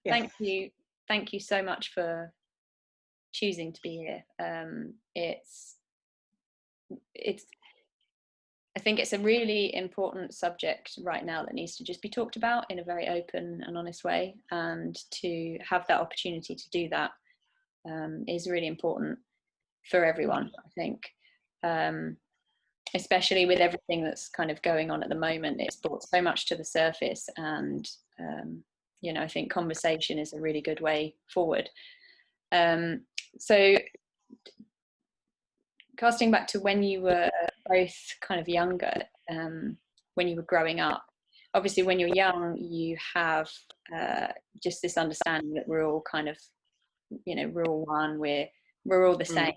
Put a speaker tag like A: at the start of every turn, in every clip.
A: Yes.
B: Thank you so much for choosing to be here. It's I think it's a really important subject right now that needs to just be talked about in a very open and honest way, and to have that opportunity to do that is really important for everyone, I think. Especially with everything that's kind of going on at the moment, it's brought so much to the surface, and I think conversation is a really good way forward. So casting back to when you were both kind of younger, when you were growing up, obviously when you're young you have just this understanding that we're all kind of, we're all one, we're all the same.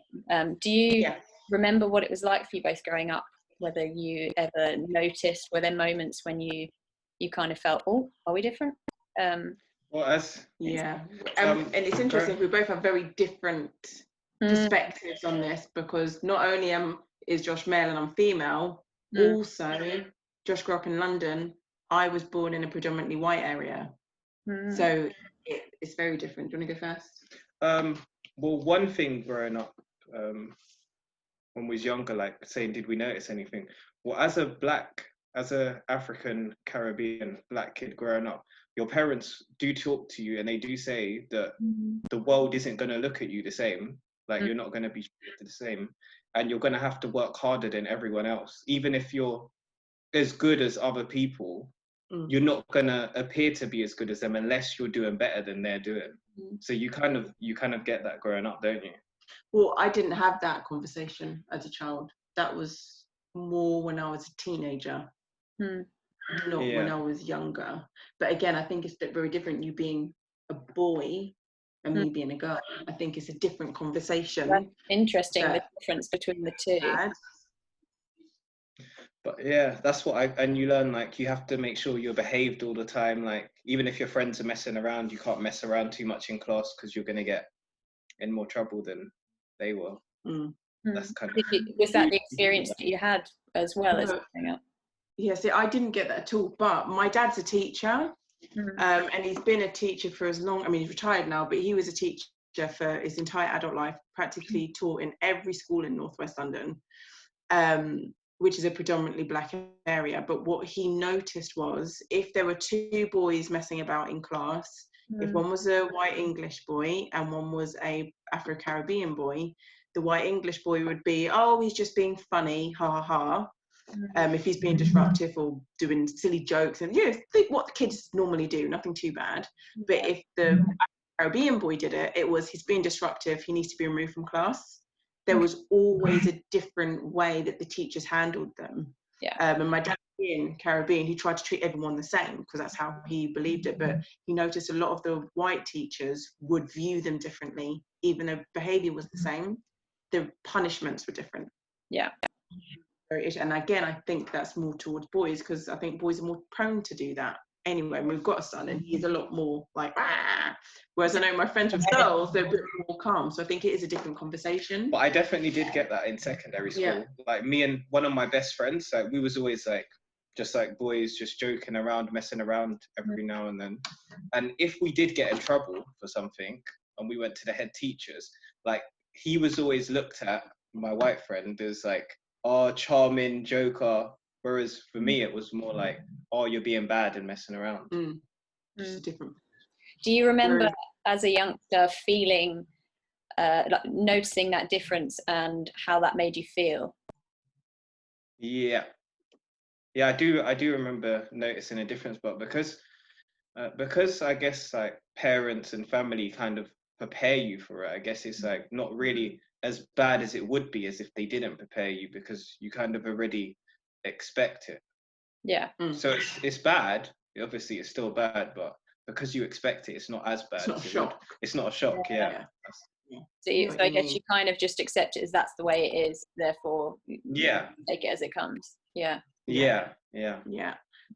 B: Do you remember what it was like for you both growing up? Whether you ever noticed, were there moments when you kind of felt, oh, are we different?
A: And it's interesting, we both have very different perspectives on this, because not only is Josh male and I'm female, also Josh grew up in London. I was born in a predominantly white area, so it's very different. Do you want to go first?
C: Well, one thing growing up, when we was younger, like saying, did we notice anything? Well, as a African Caribbean black kid growing up, your parents do talk to you and they do say that the world isn't going to look at you the same. Like you're not going to be treated the same, and you're going to have to work harder than everyone else. Even if you're as good as other people, you're not going to appear to be as good as them unless you're doing better than they're doing. So you kind of get that growing up, don't you?
A: Well, I didn't have that conversation as a child. That was more when I was a teenager, not when I was younger. But again, I think it's very different, you being a boy and me being a girl. I think it's a different conversation.
B: That's interesting, the difference between the two.
C: But yeah, that's what and you learn, like, you have to make sure you're behaved all the time. Like, even if your friends are messing around, you can't mess around too much in class because you're going to get in more trouble than they were. That's kind of...
B: Was that the experience that you had as well as growing up?
A: Yeah, see, I didn't get that at all, but my dad's a teacher, and he's been a teacher for as long, he's retired now, but he was a teacher for his entire adult life, practically taught in every school in Northwest London, which is a predominantly black area. But what he noticed was, if there were two boys messing about in class, if one was a white English boy and one was a Afro-Caribbean boy, the white English boy would be, oh, he's just being funny, ha ha ha. If he's being disruptive or doing silly jokes, and think what the kids normally do, nothing too bad. But if the Caribbean boy did it, it was, he's being disruptive, he needs to be removed from class. There was always a different way that the teachers handled them. And my dad being Caribbean, he tried to treat everyone the same because that's how he believed it. But he noticed a lot of the white teachers would view them differently, even though behavior was the same. The punishments were different. And again, I think that's more towards boys, because I think boys are more prone to do that. Anyway, we've got a son and he's a lot more like, whereas I know my friends with girls, they're a bit more calm. So I think it is a different conversation.
C: But I definitely did get that in secondary school. Like, me and one of my best friends, like, we was always like, just like boys, just joking around, messing around every now and then. And if we did get in trouble for something and we went to the head teachers, like, he was always looked at, my white friend, as like, oh, charming joker. Whereas for me, it was more like, oh, you're being bad and messing around.
A: Just different.
B: Do you remember as a youngster feeling, like, noticing that difference and how that made you feel?
C: Yeah, I do remember noticing a difference, but because I guess, like, parents and family kind of prepare you for it, I guess it's like not really as bad as it would be as if they didn't prepare you, because you kind of already expect it. So it's bad. Obviously, it's still bad, but because you expect it, it's not as bad. It's not a shock.
B: So I guess you kind of just accept it as that's the way it is. Therefore, take it as it comes.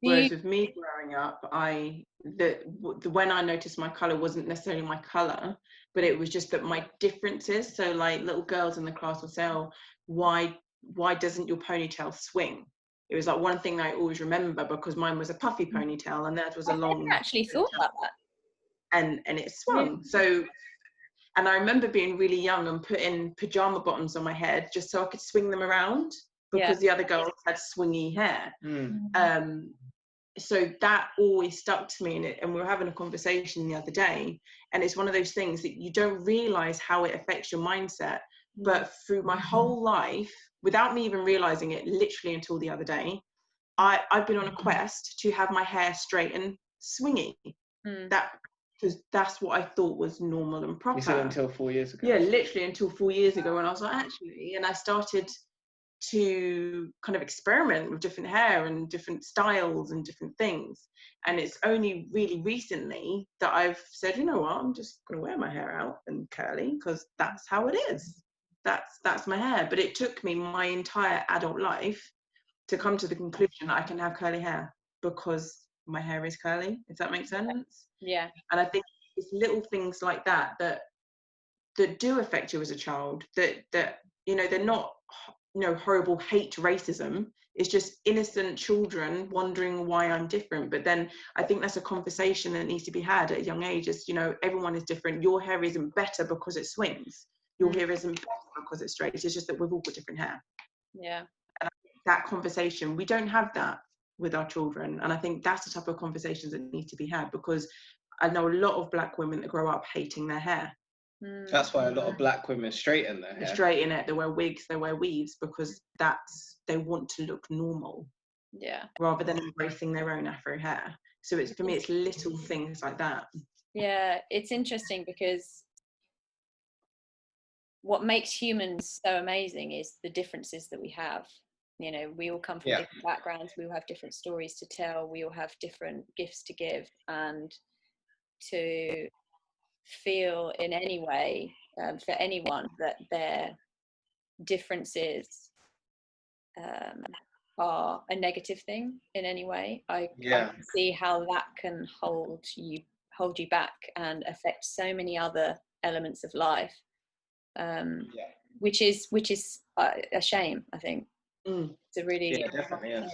A: Whereas with me growing up, when I noticed my colour wasn't necessarily my colour, but it was just that my differences. So like little girls in the class would say, oh, why doesn't your ponytail swing? It was like one thing I always remember, because mine was a puffy ponytail and theirs was a long.
B: I never actually thought about that.
A: and it swung. So, and I remember being really young and putting pajama bottoms on my head just so I could swing them around, because the other girls had swingy hair. So that always stuck to me, and we were having a conversation the other day, and it's one of those things that you don't realize how it affects your mindset. But through my whole life, without me even realizing it, literally until the other day, I've been on a quest to have my hair straight and swingy. Because that's what I thought was normal and proper.
C: You said until 4 years ago?
A: Yeah, literally until 4 years ago, when I was like, actually, and I started to kind of experiment with different hair and different styles and different things. And it's only really recently that I've said, you know what, I'm just going to wear my hair out and curly, because that's how it is. That's my hair. But it took me my entire adult life to come to the conclusion that I can have curly hair because my hair is curly, if that makes sense.
B: Yeah.
A: And I think it's little things like that do affect you as a child, that you know, they're not, you know, horrible hate racism. It's just innocent children wondering why I'm different. But then I think that's a conversation that needs to be had at a young age. Is, you know, everyone is different. Your hair isn't better because it swings. Your hair isn't better because it's straight. It's just that we've all got different hair.
B: Yeah.
A: And I think that conversation, we don't have that with our children. And I think that's the type of conversations that need to be had, because I know a lot of Black women that grow up hating their hair.
C: That's why a lot of Black women straighten their hair.
A: They straighten it, they wear wigs, they wear weaves, because they want to look normal.
B: Yeah.
A: Rather than embracing their own Afro hair. So it's, for me, it's little things like that.
B: Yeah, it's interesting, because what makes humans so amazing is the differences that we have. You know, we all come from different backgrounds, we all have different stories to tell, we all have different gifts to give, and to feel in any way, for anyone, that their differences are a negative thing in any way, I can see how that can hold you back and affect so many other elements of life, which is a shame, I think. It's a really
C: definitely is.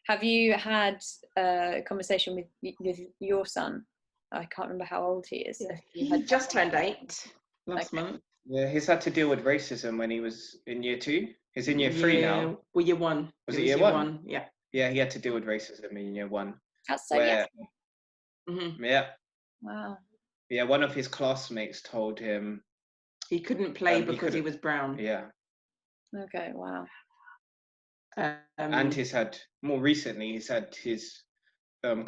B: Have you had a conversation with your son? I can't remember how old he is.
A: He just turned 8 last month.
C: Yeah, he's had to deal with racism when he was in year 2. He's in year 3 now.
A: Well, year 1.
C: Was it year 1?
A: Yeah.
C: Yeah, he had to deal with racism in year 1.
B: That's so young.
C: Yeah.
B: Wow.
C: Yeah, one of his classmates told him
A: he couldn't play because he was brown.
C: Yeah.
B: Okay, wow.
C: And he's had, more recently, he's had his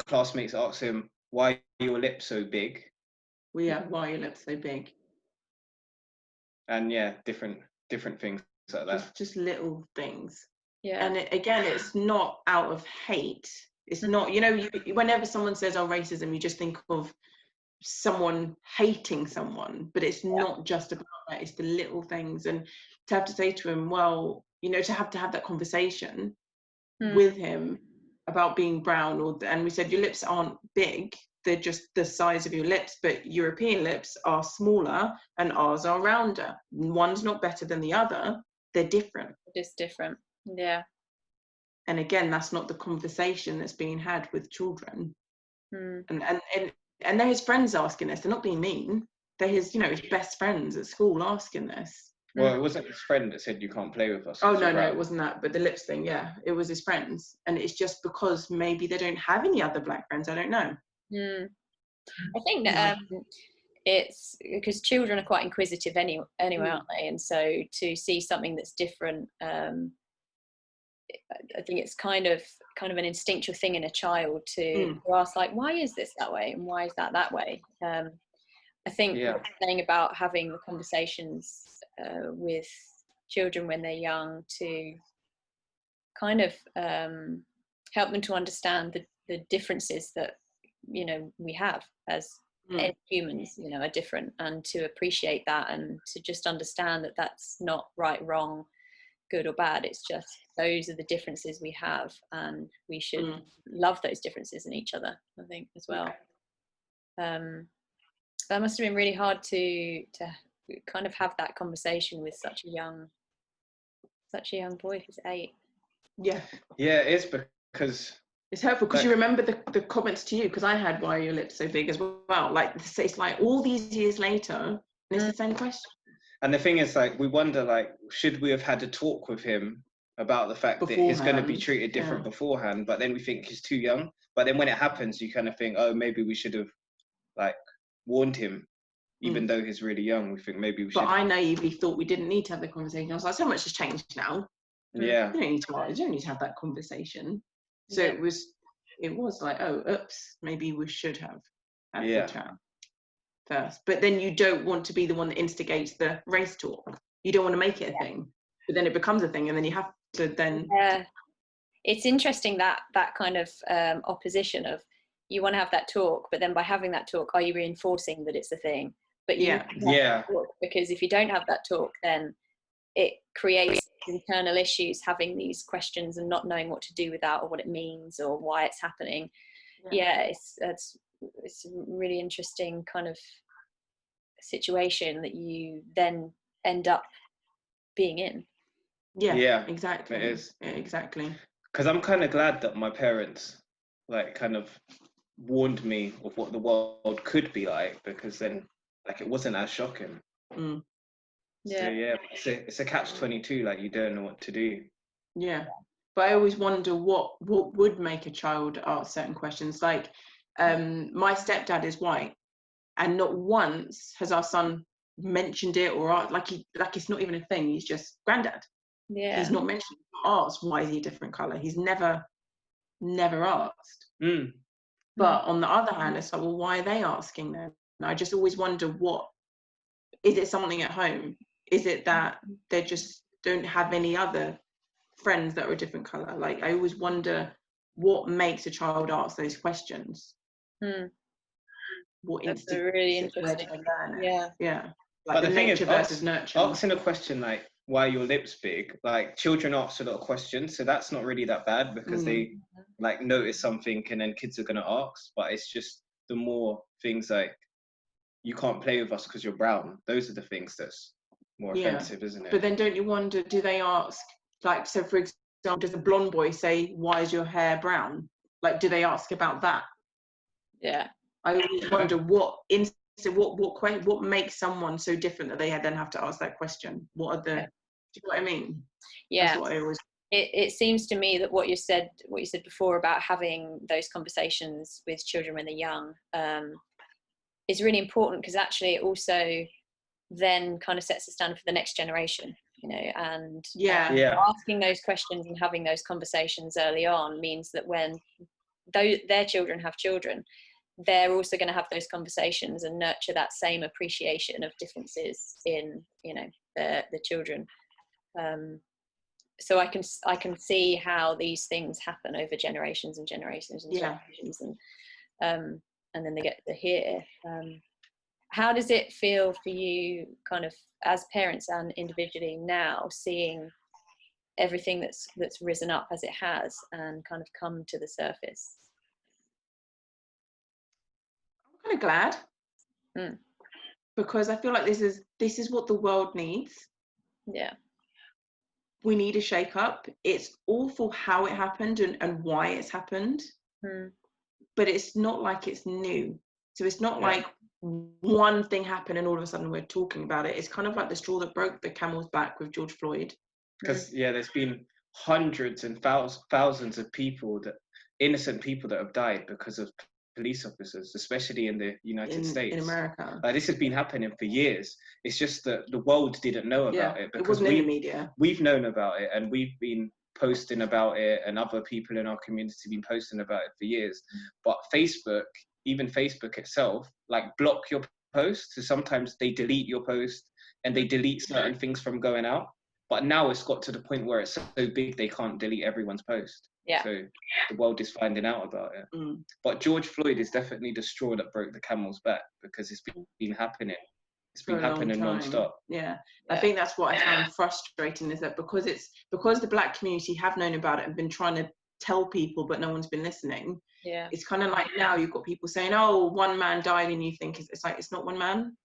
C: classmates ask him, why are your lips so big?
A: Well, yeah, why are your lips so big?
C: And yeah, different things like that.
A: Just little things.
B: Yeah.
A: And again, it's not out of hate. It's not, you know, whenever someone says, oh, racism, you just think of someone hating someone, but it's not just about that. It's the little things. And to have to say to him, well, you know, to have that conversation with him about being brown, and we said, your lips aren't big, they're just the size of your lips, but European lips are smaller and ours are rounder. One's not better than the other, they're different.
B: Just different. Yeah.
A: And again, that's not the conversation that's being had with children. And they're his friends asking this. They're not being mean. They're his, you know, his best friends at school asking this.
C: Well, it wasn't his friend that said you can't play with us.
A: Oh, no, it wasn't that. But the lips thing, yeah, it was his friends. And it's just because maybe they don't have any other Black friends. I don't know.
B: I think that it's because children are quite inquisitive anyway, aren't they? And so to see something that's different, I think it's kind of an instinctual thing in a child to ask, like, why is this that way and why is that way? I think saying about having the conversations with children when they're young to kind of help them to understand the differences that, you know, we have as humans, you know, are different, and to appreciate that, and to just understand that that's not right, wrong, good or bad. It's just those are the differences we have, and we should love those differences in each other, I think, as well. That must have been really hard to kind of have that conversation with such a young boy who's 8.
A: Yeah,
C: it is, because
A: It's hurtful because you remember the comments to you, because I had, why are your lips so big as well? Like, it's like all these years later, and it's the same question.
C: And the thing is, like, we wonder, like, should we have had a talk with him about the fact that he's going to be treated different beforehand? But then we think he's too young. But then when it happens, you kind of think, oh, maybe we should have, like, warned him, even though he's really young. We think maybe we should.
A: But I naively thought we didn't need to have the conversation. I was like, so much has changed now.
C: Yeah.
A: You don't need to have that conversation. So it was like, oh, oops, maybe we should have had the chat first. But then you don't want to be the one that instigates the race talk. You don't want to make it a thing. But then it becomes a thing, and then you have to then.
B: It's interesting that kind of opposition of, you want to have that talk, but then by having that talk, are you reinforcing that it's a thing? But you talk, because if you don't have that talk, then it creates internal issues, having these questions and not knowing what to do with that, or what it means, or why it's happening. It's a really interesting kind of situation that you then end up being in.
A: Exactly.
C: It is.
A: Exactly.
C: Because I'm kind of glad that my parents, like, kind of warned me of what the world could be like, because then, like, it wasn't as shocking. So it's a catch-22. Like, you don't know what to do.
A: But I always wonder what would make a child ask certain questions. Like, my stepdad is white, and not once has our son mentioned it or asked, like it's not even a thing. He's just granddad. He's not mentioned, asked why is he a different color. He's never asked. But on the other hand, it's like, well, why are they asking then? And I just always wonder, what is it? Something at home? Is it that they just don't have any other friends that are a different color? Like, I always wonder what makes a child ask those questions. What
B: That's a really interesting.
A: Like,
C: but the thing is,
A: versus nurture.
C: Asking a question like, why are your lips big? Like, children ask a lot of questions, so that's not really that bad, because they like notice something, and then kids are gonna ask. But it's just the more things like, you can't play with us because you're brown. Those are the things that's more offensive, isn't it?
A: But then don't you wonder, do they ask, like, so for example, does a blonde boy say, why is your hair brown? Like, do they ask about that? I always wonder what makes someone so different that they then have to ask that question. What are the, do you know what I mean? That's what I always.
B: It seems to me that what you said before about having those conversations with children when they're young is really important, because actually it also then kind of sets the standard for the next generation, you know, and asking those questions and having those conversations early on means that when their children have children, they're also going to have those conversations and nurture that same appreciation of differences in, you know, the children. So I can see how these things happen over generations and generations and generations, and then they get to hear. How does it feel for you, kind of as parents and individually now, seeing everything that's risen up as it has and kind of come to the surface?
A: I'm kind of glad, because I feel like this is what the world needs. We need a shake up. It's awful how it happened and why it's happened, but it's not like it's new. So it's not like one thing happened and all of a sudden we're talking about it. It's kind of like the straw that broke the camel's back with George Floyd.
C: Because there's been hundreds and thousands of people, innocent people, that have died because of police officers, especially in the United States.
A: In America.
C: This has been happening for years. It's just that the world didn't know about it, because
A: it wasn't in the media.
C: We've known about it, and we've been posting about it, and other people in our community have been posting about it for years. But even Facebook itself, like, block your post. So sometimes they delete your post and they delete certain things from going out. But now it's got to the point where it's so big they can't delete everyone's post. So the world is finding out about it. But George Floyd is definitely the straw that broke the camel's back, because it's been happening. It's been happening non-stop.
A: I think that's what I found frustrating, is that because the Black community have known about it and been trying to tell people, but no one's been listening. It's kind of like, now you've got people saying, oh, one man died, and you think it's like, it's not one man.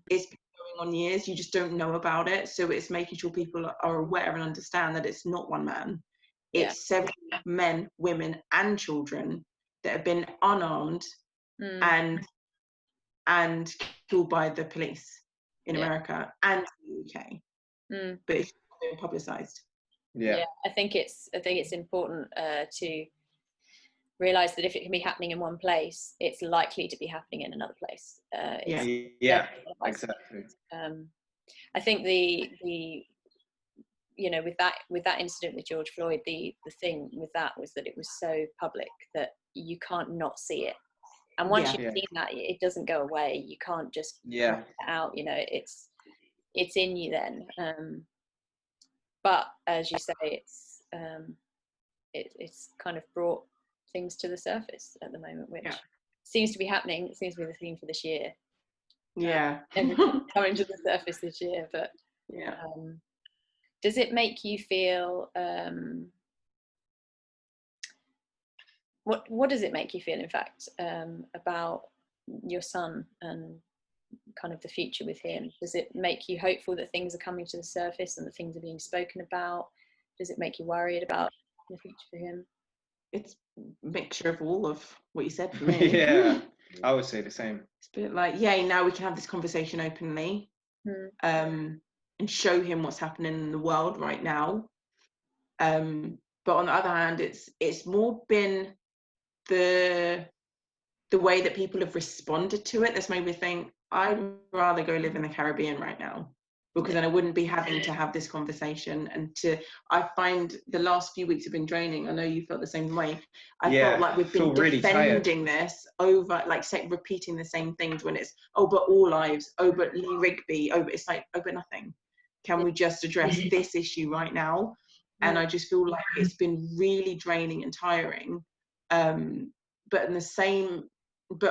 A: It's been going on years. You just don't know about it. So it's making sure people are aware and understand that it's not one man. It's 7 men, women, and children that have been unarmed and killed by the police in America and the UK. But it's been publicised.
B: Yeah, I think it's important to realise that if it can be happening in one place, it's likely to be happening in another place.
C: Exactly.
B: I think the you know, with that incident with George Floyd, the thing with that was that it was so public that you can't not see it. And once you've seen that, it doesn't go away. You can't just block it out. You know, it's in you then. But as you say, it's kind of brought things to the surface at the moment, which seems to be happening. It seems to be the theme for this year. Everything's coming to the surface this year. But does it make you feel? What does it make you feel, in fact, about your son and kind of the future with him? Does it make you hopeful that things are coming to the surface and that things are being spoken about? Does it make you worried about the future for him?
A: It's a mixture of all of what you said for me.
C: I would say the same.
A: It's a bit like, now we can have this conversation openly, and show him what's happening in the world right now. But on the other hand, it's more been the way that people have responded to it that's made me think I'd rather go live in the Caribbean right now, because then I wouldn't be having to have this conversation. And I find the last few weeks have been draining. I know you felt the same way. I felt like we've been defending this over, like, repeating the same things when it's, but all lives, but Lee Rigby, but it's like, but nothing. Can we just address this issue right now? And I just feel like it's been really draining and tiring. But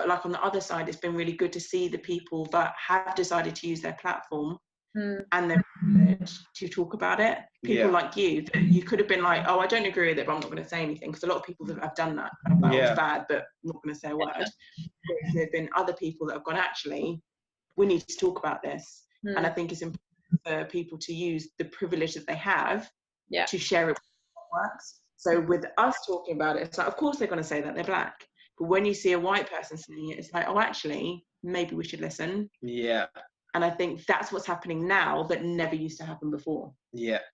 A: like on the other side, it's been really good to see the people that have decided to use their platform and their privilege to talk about it. People like you, that you could have been like, I don't agree with it, but I'm not going to say anything, because a lot of people that have done that, kind of like, it's bad, but I'm not going to say a word. There have been other people that have gone, actually, we need to talk about this. And I think it's important for people to use the privilege that they have to share it with what works. So with us talking about it, it's like, of course they're going to say that they're black. But when you see a white person saying it, it's like, actually, maybe we should listen. And I think that's what's happening now that never used to happen before.
C: That's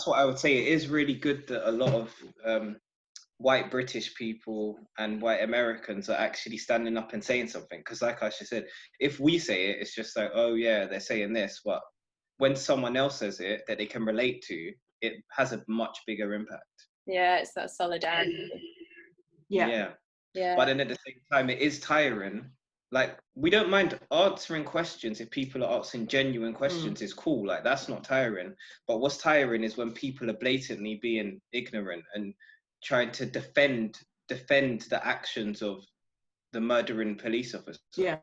C: what I would say. It is really good that a lot of white British people and white Americans are actually standing up and saying something. Because like Aisha said, if we say it, it's just like, they're saying this. But when someone else says it that they can relate to, it has a much bigger impact.
B: It's that solidarity.
C: But then at the same time, it is tiring. Like, we don't mind answering questions if people are asking genuine questions. Is cool. Like, that's not tiring. But what's tiring is when people are blatantly being ignorant and trying to defend the actions of the murdering police officer.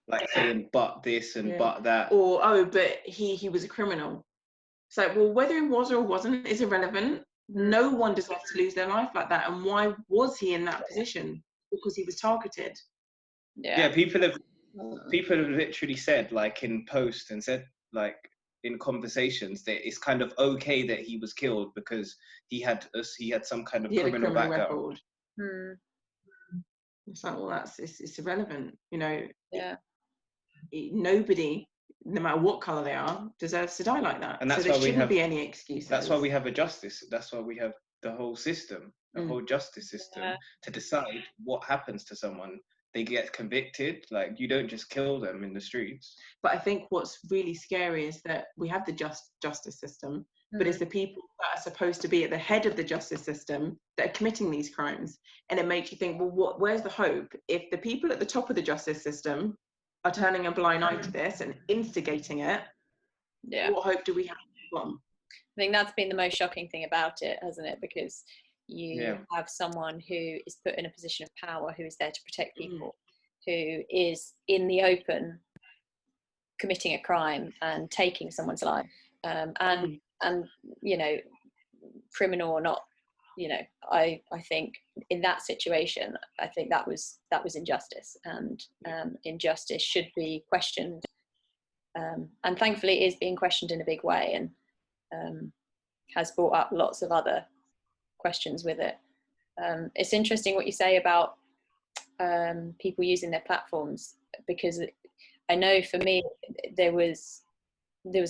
C: Like saying but this and but that.
A: Or but he was a criminal. It's like, well, whether he was or wasn't is irrelevant. No one deserves to lose their life like that. And why was he in that position? Because he was targeted.
C: People have literally said, like, in posts and said, like, in conversations, that it's kind of okay that he was killed because he had some kind of criminal background.
A: It's like, well, it's irrelevant, you know. Nobody, no matter what colour they are, deserves to die like that. And that's so there shouldn't be any excuses.
C: That's why we have that's why we have the whole system, whole justice system, to decide what happens to someone. They get convicted. Like, you don't just kill them in the streets.
A: But I think what's really scary is that we have the justice system, but it's the people that are supposed to be at the head of the justice system that are committing these crimes. And it makes you think, well, where's the hope? If the people at the top of the justice system are turning a blind eye to this and instigating it, what hope do we have from?
B: I think that's been the most shocking thing about it, hasn't it? Because you have someone who is put in a position of power, who is there to protect people, who is in the open committing a crime and taking someone's life, and you know, criminal or not, you know, I think in that situation, I think that was injustice, and injustice should be questioned, and thankfully it is being questioned in a big way. And has brought up lots of other questions with it. It's interesting what you say about people using their platforms, because I know for me there was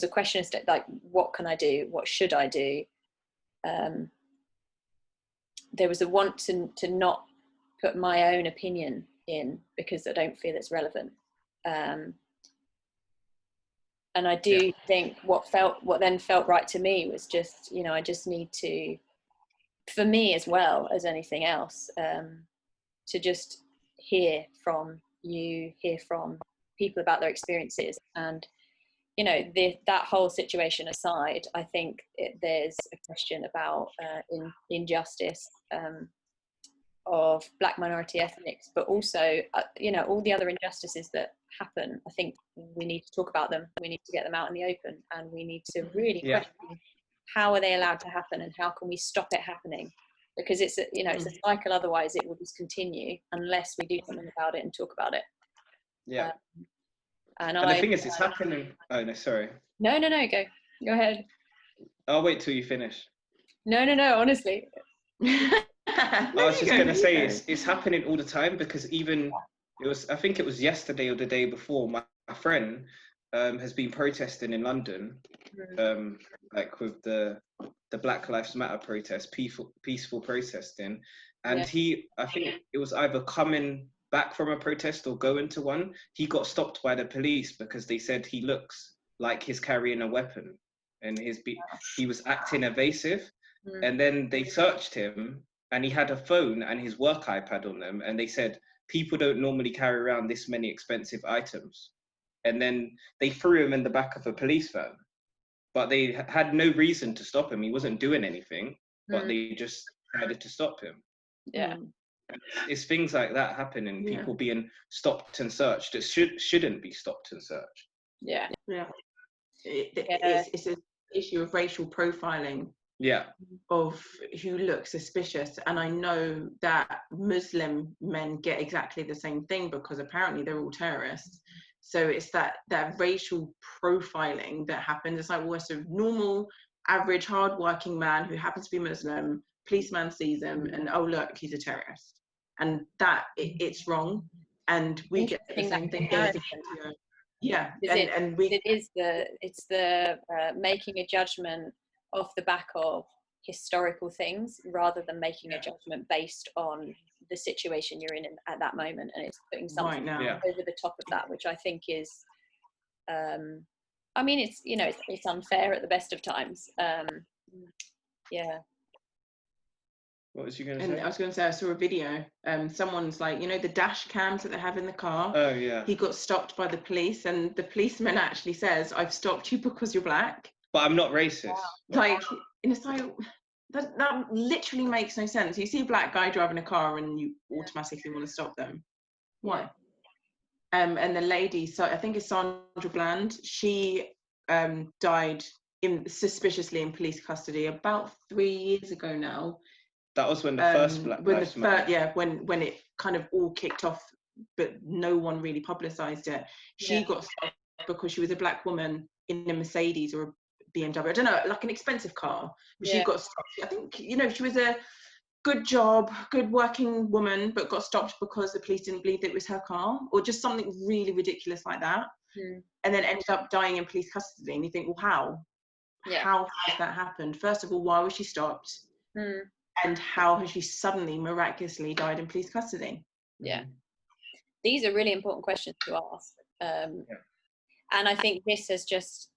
B: a question as to, like, what can I do? What should I do? There was a want to not put my own opinion in because I don't feel it's relevant. And I do think what then felt right to me was just, you know, I just need to, for me as well as anything else, to just hear from you, hear from people about their experiences. And, you know, that whole situation aside, I think there's a question about injustice of Black minority ethnics, but also, you know, all the other injustices that happen. I think we need to talk about them. We need to get them out in the open, and we need to really question, how are they allowed to happen, and how can we stop it happening? Because it's a, you know, it's a cycle. Otherwise, it will just continue unless we do something about it and talk about it.
C: Yeah.
B: And
C: the thing is, it's happening. Oh no, sorry.
B: No, go ahead.
C: I'll wait till you finish.
B: No, honestly.
C: I was just going to say it's happening all the time, because even I think it was yesterday or the day before, my friend has been protesting in London, like with the Black Lives Matter protest, peaceful protesting, and I think it was either coming back from a protest or going to one. He got stopped by the police because they said he looks like he's carrying a weapon, and he was acting evasive. And then they searched him, and he had a phone and his work iPad on them, and they said people don't normally carry around this many expensive items. And then they threw him in the back of a police van, but they had no reason to stop him. He wasn't doing anything, but they just decided to stop him. It's things like that happening, people being stopped and searched that shouldn't be stopped and searched.
A: It's an issue of racial profiling, of who looks suspicious. And I know that Muslim men get exactly the same thing, because apparently they're all terrorists. So it's that racial profiling that happens. It's like, well, it's a normal, average, hard-working man who happens to be Muslim. Policeman sees him, and oh look, he's a terrorist. And that it's wrong. And we get the same thing.
B: It's the making a judgment off the back of historical things, rather than making a judgment based on the situation you're in at that moment, and it's putting something over the top of that, which I think is, I mean, it's, you know, it's unfair at the best of times.
C: What was you going to say?
A: I was going to say, I saw a video. Someone's like, you know, the dash cams that they have in the car.
C: Oh yeah.
A: He got stopped by the police, and the policeman actually says, "I've stopped you because you're black,
C: but I'm not racist."
A: Wow. Like, and it's like, that literally makes no sense. You see a black guy driving a car, and you automatically want to stop them. Why? And the lady, so I think it's Sandra Bland. She died suspiciously in police custody about 3 years ago now.
C: That was when the first Black Lives Matter.
A: When it kind of all kicked off, but no one really publicised it. She got stopped because she was a black woman in a Mercedes or a BMW, I don't know, like an expensive car. But she got stopped. I think, you know, she was a good job, good working woman, but got stopped because the police didn't believe that it was her car, or just something really ridiculous like that. And then ended up dying in police custody. And you think, well, how? How has that happened? First of all, why was she stopped? And how has she suddenly miraculously died in police custody?
B: These are really important questions to ask. And I think this has just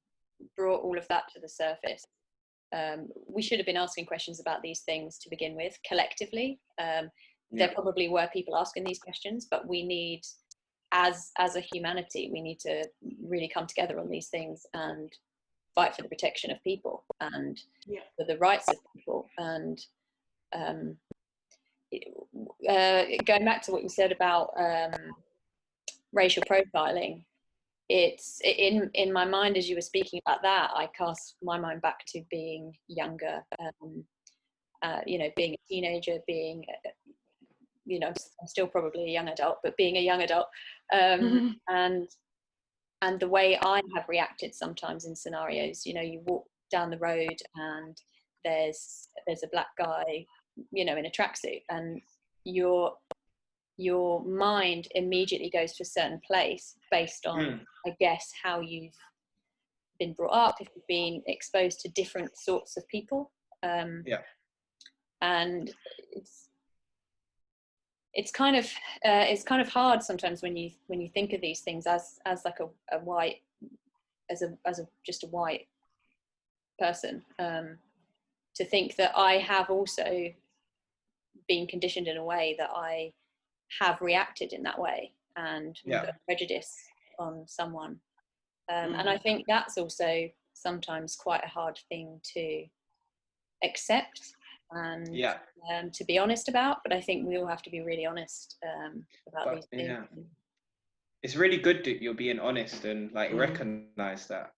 B: brought all of that to the surface. We should have been asking questions about these things to begin with, collectively. There probably were people asking these questions, but we need, as a humanity, we need to really come together on these things and fight for the protection of people and for the rights of people. And going back to what you said about racial profiling, it's in my mind, as you were speaking about that, I cast my mind back to being younger, you know, being a teenager, being, you know, I'm still probably a young adult, but being a young adult, and the way I have reacted sometimes in scenarios. You know, you walk down the road and there's a black guy, you know, in a tracksuit, and your mind immediately goes to a certain place based on, I guess, how you've been brought up, if you've been exposed to different sorts of people. And it's kind of hard sometimes when you think of these things as like a white, as a just a white person, to think that I have also been conditioned in a way that I have reacted in that way and put prejudice on someone. And I think that's also sometimes quite a hard thing to accept and to be honest about. But I think we all have to be really honest about these things.
C: It's really good that you're being honest and like recognize that.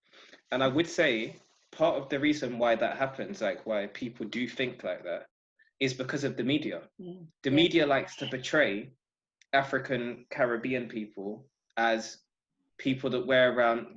C: And I would say part of the reason why that happens, like why people do think like that, is because of the media. The media likes to portray African Caribbean people as people that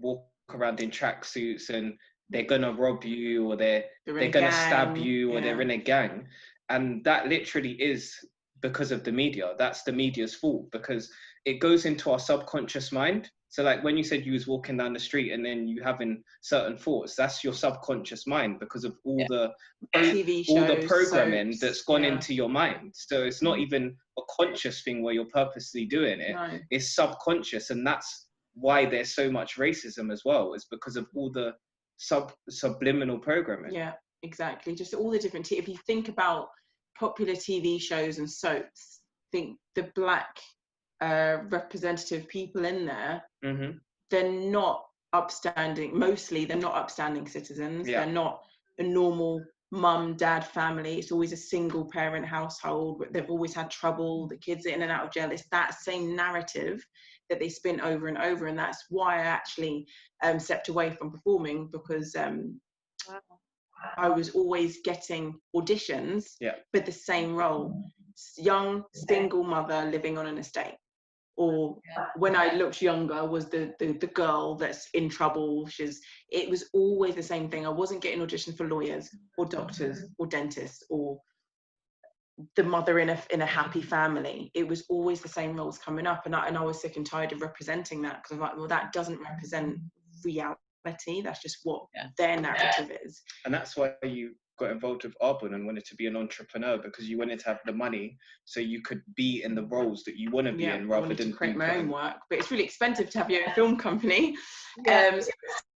C: walk around in tracksuits and they're gonna rob you, or they're gonna stab you, or they're in a gang. And that literally is because of the media. That's the media's fault, because it goes into our subconscious mind. So like when you said you was walking down the street and then you having certain thoughts, that's your subconscious mind because of all the
A: TV shows,
C: all the programming
A: soaps,
C: that's gone into your mind. So it's not even a conscious thing where you're purposely doing it.
A: No.
C: It's subconscious, and that's why there's so much racism as well, is because of all the subliminal programming.
A: Yeah, exactly. Just all the different if you think about popular TV shows and soaps, think the black representative people in there, they're not upstanding. Mostly they're not upstanding citizens. They're not a normal mum, dad family. It's always a single parent household. They've always had trouble. The kids are in and out of jail. It's that same narrative that they spin over and over. And that's why I actually stepped away from performing, because I was always getting auditions for the same role. Young single mother living on an estate. Or when I looked younger, was the girl that's in trouble. It was always the same thing. I wasn't getting auditions for lawyers or doctors or dentists or the mother in a happy family. It was always the same roles coming up, and I was sick and tired of representing that, because I'm like, well, that doesn't represent reality. That's just what their narrative is.
C: And that's why you got involved with Arbonne and wanted to be an entrepreneur, because you wanted to have the money so you could be in the roles that you want to be in, rather than
A: to create my own work. But it's really expensive to have your own film company. So it's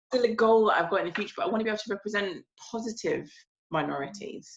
A: still a goal that I've got in the future, but I want to be able to represent positive minorities.